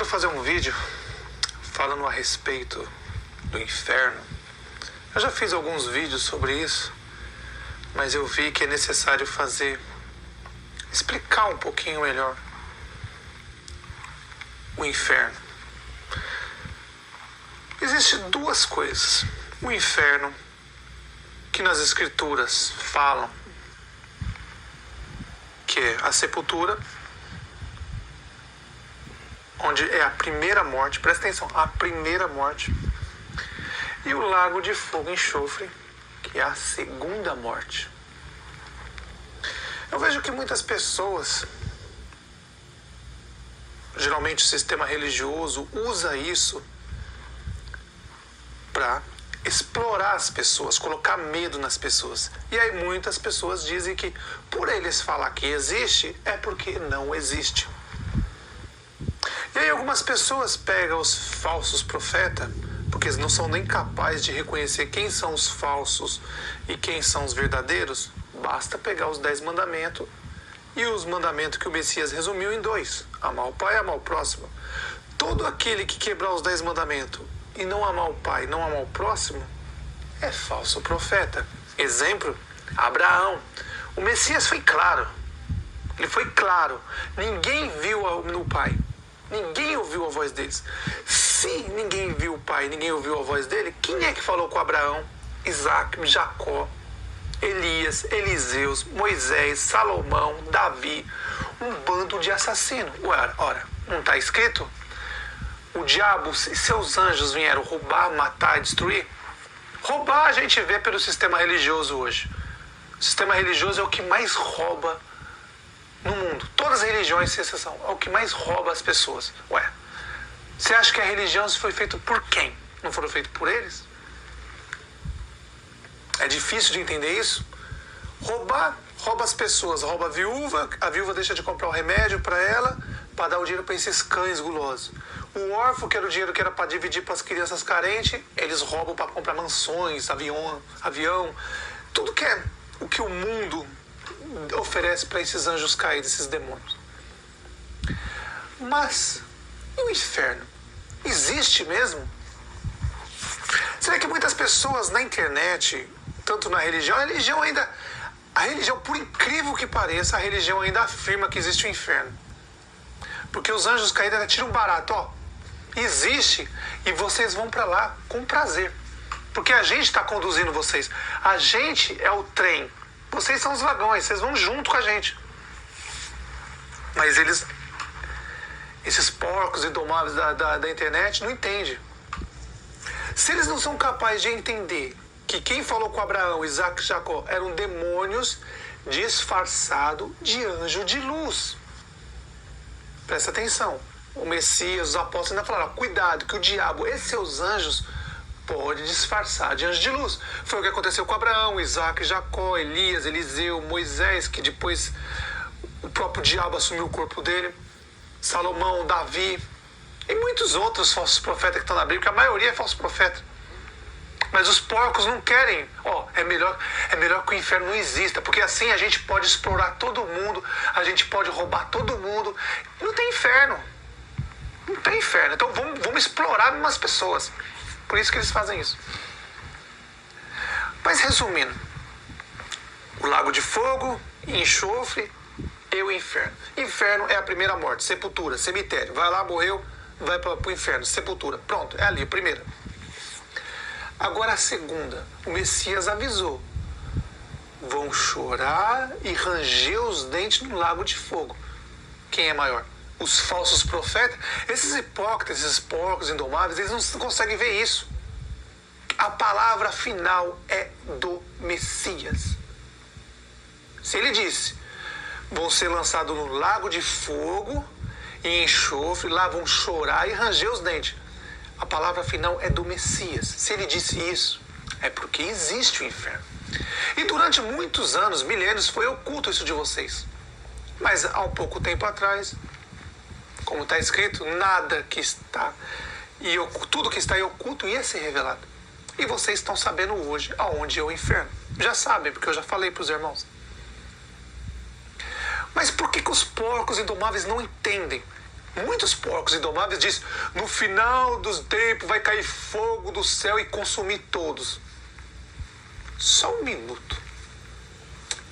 quero fazer um vídeo falando a respeito do inferno. Eu já fiz alguns vídeos sobre isso, mas eu vi que é necessário explicar um pouquinho melhor o inferno. Existem duas coisas. O inferno, que nas escrituras falam que é a sepultura, onde é a primeira morte, presta atenção, a primeira morte, e o lago de fogo e enxofre, que é a segunda morte. Eu vejo que muitas pessoas, geralmente o sistema religioso, usa isso para explorar as pessoas, colocar medo nas pessoas. E aí muitas pessoas dizem que por eles falar que existe, é porque não existe. E aí algumas pessoas pegam os falsos profetas, porque eles não são nem capazes de reconhecer quem são os falsos e quem são os verdadeiros. Basta pegar os 10 mandamentos e os mandamentos que o Messias resumiu em 2. Amar o pai e amar o próximo. Todo aquele que quebrar os 10 mandamentos e não amar o pai, não amar o próximo, é falso profeta. Exemplo, Abraão. O Messias foi claro. Ele foi claro. Ninguém viu o pai. Ninguém ouviu a voz deles. Se ninguém viu o pai, ninguém ouviu a voz dele, quem é que falou com Abraão, Isaac, Jacó, Elias, Eliseus, Moisés, Salomão, Davi? Um bando de assassinos. Ora, não está escrito? O diabo e seus anjos vieram roubar, matar e destruir? Roubar a gente vê pelo sistema religioso hoje. O sistema religioso é o que mais rouba no mundo. Todas as religiões, sem exceção, é o que mais rouba as pessoas. Você acha que a religião foi feita por quem? Não foram feitos por eles? É difícil de entender isso? Rouba as pessoas, rouba a viúva deixa de comprar o remédio para ela, para dar o dinheiro para esses cães gulosos. O órfão, que era o dinheiro que era para dividir para as crianças carentes, eles roubam para comprar mansões, avião, tudo que é o que o mundo oferece para esses anjos caídos, esses demônios. Mas e o inferno? Existe mesmo? Será que muitas pessoas na internet, tanto na religião, a religião, por incrível que pareça, a religião ainda afirma que existe o inferno. Porque os anjos caídos ainda tiram barato, existe, e vocês vão para lá com prazer. Porque a gente está conduzindo vocês. A gente é o trem. Vocês são os vagões, vocês vão junto com a gente. Mas esses porcos indomáveis da internet não entendem. Se eles não são capazes de entender que quem falou com Abraão, Isaac e Jacó eram demônios disfarçados de anjo de luz. Presta atenção. O Messias, os apóstolos ainda falaram, cuidado que o diabo e seus anjos pode disfarçar de anjo de luz. Foi o que aconteceu com Abraão, Isaac, Jacó, Elias, Eliseu, Moisés, que depois o próprio diabo assumiu o corpo dele, Salomão, Davi e muitos outros falsos profetas que estão na Bíblia, que a maioria é falso profeta. Mas os porcos não querem. É melhor que o inferno não exista, porque assim a gente pode explorar todo mundo, a gente pode roubar todo mundo. Não tem inferno. Não tem inferno. Então vamos explorar umas pessoas. Por isso que eles fazem isso. Mas resumindo, o lago de fogo e enxofre e o inferno. Inferno é a primeira morte, sepultura, cemitério. Vai lá, morreu, vai para o inferno, sepultura. Pronto, é ali a primeira. Agora a segunda, o Messias avisou. Vão chorar e ranger os dentes no lago de fogo. Quem é maior? Os falsos profetas? Esses hipócritas, esses porcos indomáveis, eles não conseguem ver isso. A palavra final é do Messias. Se ele disse, vão ser lançados no lago de fogo e enxofre, lá vão chorar e ranger os dentes. A palavra final é do Messias. Se ele disse isso, é porque existe o inferno. E durante muitos anos, milênios, foi oculto isso de vocês. Mas há um pouco tempo atrás, como está escrito, nada que está e tudo que está em oculto ia ser revelado. E vocês estão sabendo hoje aonde é o inferno. Já sabem, porque eu já falei para os irmãos. Mas por que os porcos indomáveis não entendem Muitos porcos indomáveis dizem: no final dos tempos vai cair fogo do céu e consumir todos. Só um minuto.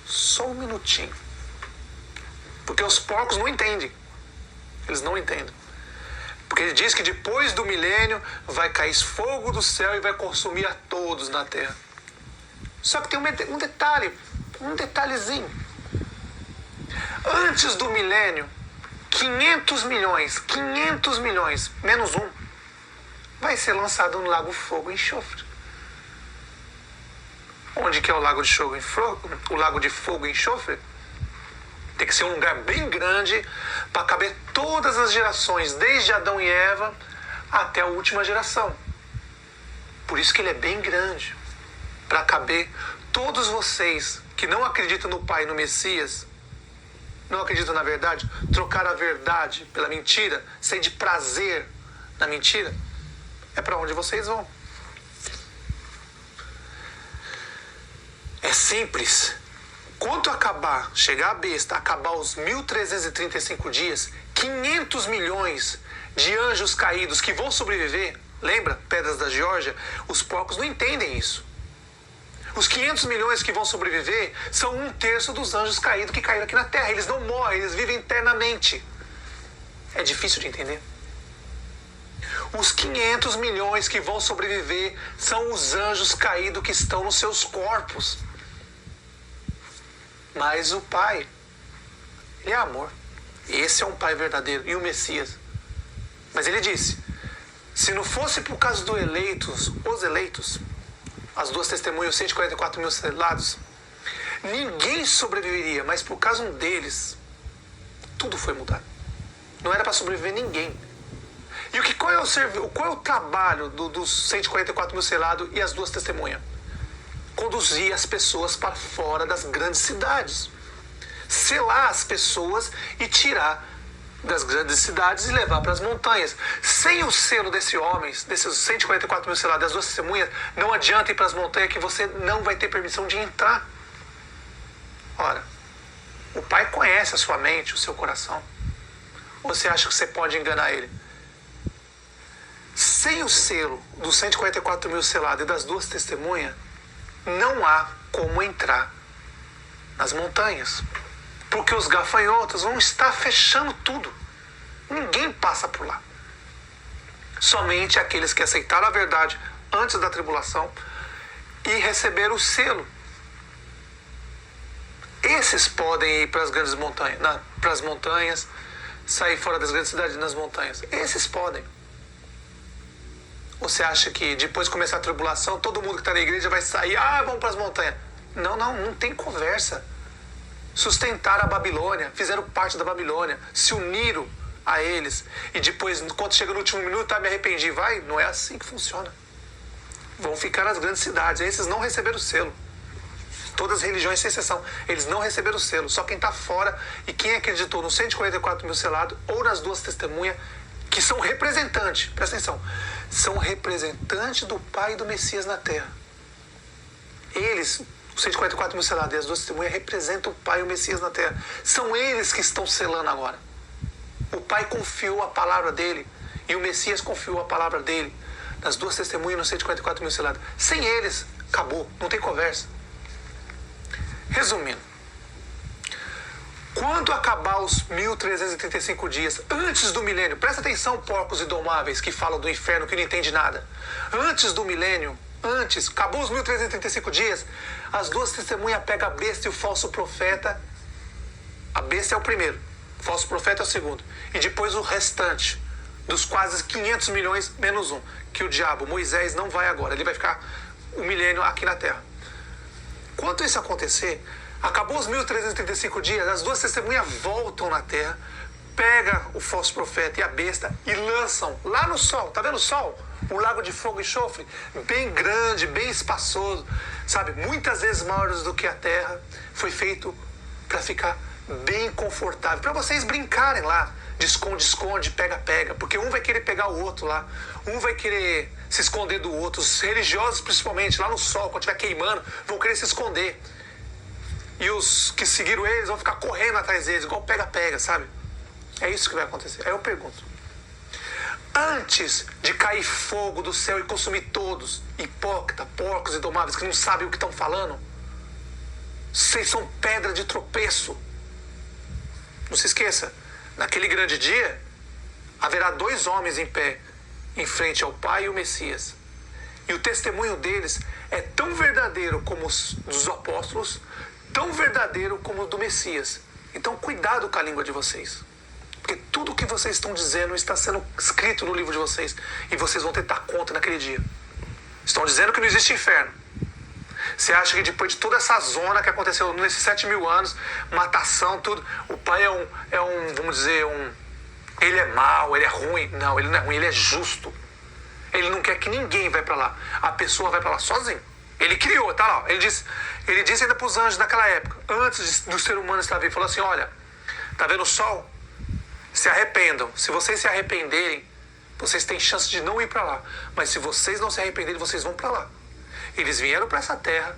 Só um minutinho. Porque os porcos não entendem. Eles não entendem. Porque ele diz que depois do milênio vai cair fogo do céu e vai consumir a todos na terra. Só que tem um detalhe, um detalhezinho. Antes do milênio, 500 milhões, menos um, vai ser lançado no lago fogo e enxofre. Onde que é o lago de fogo e enxofre? Tem que ser um lugar bem grande para caber todas as gerações, desde Adão e Eva até a última geração. Por isso que ele é bem grande, para caber todos vocês que não acreditam no Pai e no Messias, não acreditam na verdade, trocar a verdade pela mentira, sente prazer na mentira, é para onde vocês vão. É simples. Quando chegar a besta, acabar os 1335 dias, 500 milhões de anjos caídos que vão sobreviver, lembra? Pedras da Geórgia, os porcos não entendem isso. Os 500 milhões que vão sobreviver são 1/3 dos anjos caídos que caíram aqui na Terra. Eles não morrem, eles vivem eternamente. É difícil de entender. Os 500 milhões que vão sobreviver são os anjos caídos que estão nos seus corpos. Mas o Pai, ele é amor. Esse é um Pai verdadeiro. E o Messias. Mas ele disse, se não fosse por causa dos os eleitos, as duas testemunhas, 144 mil selados, ninguém sobreviveria. Mas por causa deles, tudo foi mudado. Não era para sobreviver ninguém. E qual é o trabalho dos 144 mil selados e as duas testemunhas? Conduzir as pessoas para fora das grandes cidades. Selar as pessoas e tirar das grandes cidades e levar para as montanhas. Sem o selo desses homens, desses 144 mil selados, das duas testemunhas, não adianta ir para as montanhas que você não vai ter permissão de entrar. Ora, o Pai conhece a sua mente, o seu coração. Ou você acha que você pode enganar Ele? Sem o selo dos 144 mil selados e das duas testemunhas, não há como entrar nas montanhas. Porque os gafanhotos vão estar fechando tudo. Ninguém passa por lá. Somente aqueles que aceitaram a verdade antes da tribulação e receberam o selo. Esses podem ir para as grandes montanhas, para as montanhas, sair fora das grandes cidades nas montanhas. Esses podem. Ou você acha que depois de começar a tribulação, todo mundo que está na igreja vai sair, vamos para as montanhas? Não tem conversa. Sustentaram a Babilônia, fizeram parte da Babilônia, se uniram a eles. E depois, quando chega no último minuto, me arrependi. Não é assim que funciona. Vão ficar nas grandes cidades. Esses não receberam o selo. Todas as religiões, sem exceção, eles não receberam o selo. Só quem está fora e quem acreditou nos 144 mil selados ou nas duas testemunhas, que são representantes, presta atenção, são representantes do Pai e do Messias na Terra. Eles, os 144 mil selados e as duas testemunhas, representam o Pai e o Messias na Terra. São eles que estão selando agora. O Pai confiou a palavra dele e o Messias confiou a palavra dele nas duas testemunhas e nos 144 mil selados. Sem eles, acabou, não tem conversa. Resumindo, quando acabar os 1335 dias, antes do milênio, presta atenção, porcos indomáveis que falam do inferno, que não entende nada. Antes do milênio, acabou os 1335 dias, as duas testemunhas pegam a besta e o falso profeta. A besta é o primeiro, o falso profeta é o segundo. E depois o restante, dos quase 500 milhões menos um, que o diabo, Moisés, não vai agora. Ele vai ficar o milênio aqui na Terra. Quando isso acontecer, acabou os 1335 dias, as duas testemunhas voltam na Terra, pegam o falso profeta e a besta e lançam lá no sol. Tá vendo o sol? O lago de fogo e enxofre, bem grande, bem espaçoso, sabe? Muitas vezes maiores do que a Terra. Foi feito para ficar bem confortável, para vocês brincarem lá, de esconde-esconde, pega-pega, porque um vai querer pegar o outro lá, um vai querer se esconder do outro. Os religiosos, principalmente, lá no sol, quando estiver queimando, vão querer se esconder. E os que seguiram eles vão ficar correndo atrás deles, igual pega-pega, sabe? É isso que vai acontecer. Aí eu pergunto: antes de cair fogo do céu e consumir todos, hipócritas, porcos e domáveis que não sabem o que estão falando, vocês são pedra de tropeço. Não se esqueça, naquele grande dia, haverá 2 homens em pé, em frente ao Pai e o Messias. E o testemunho deles é tão verdadeiro como os dos apóstolos, tão verdadeiro como o do Messias. Então cuidado com a língua de vocês. Porque tudo o que vocês estão dizendo está sendo escrito no livro de vocês. E vocês vão tentar conta naquele dia. Estão dizendo que não existe inferno. Você acha que depois de toda essa zona que aconteceu nesses 7.000 anos, matação, tudo, o pai é um, vamos dizer, ele é mau, ele é ruim. Não, ele não é ruim, ele é justo. Ele não quer que ninguém vá para lá. A pessoa vai para lá sozinho. Ele criou, tá lá. Ele disse ainda para os anjos naquela época, antes do ser humano estar vivo, falou assim: olha, tá vendo o sol? Se arrependam. Se vocês se arrependerem, vocês têm chance de não ir para lá. Mas se vocês não se arrependerem, vocês vão para lá. Eles vieram para essa terra,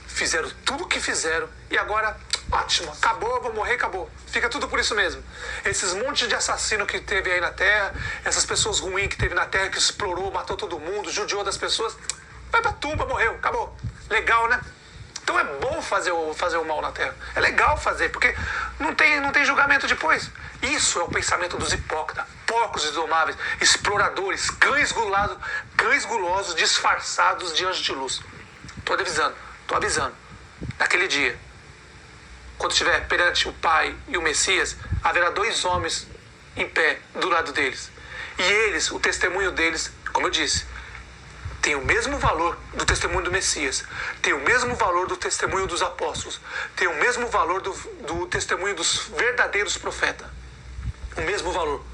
fizeram tudo o que fizeram, e agora, ótimo, acabou, vou morrer, acabou. Fica tudo por isso mesmo. Esses montes de assassino que teve aí na terra, essas pessoas ruins que teve na terra, que explorou, matou todo mundo, judiou das pessoas, vai pra tumba, morreu, acabou. Legal, né? Então é bom fazer o mal na terra. É legal fazer, porque não tem julgamento depois. Isso é o pensamento dos hipócritas, porcos indomáveis, exploradores, cães gulosos disfarçados de anjos de luz. Tô avisando. Naquele dia, quando estiver perante o Pai e o Messias, haverá 2 homens em pé do lado deles. E eles, o testemunho deles, como eu disse, tem o mesmo valor do testemunho do Messias, tem o mesmo valor do testemunho dos apóstolos, tem o mesmo valor do testemunho dos verdadeiros profetas. O mesmo valor.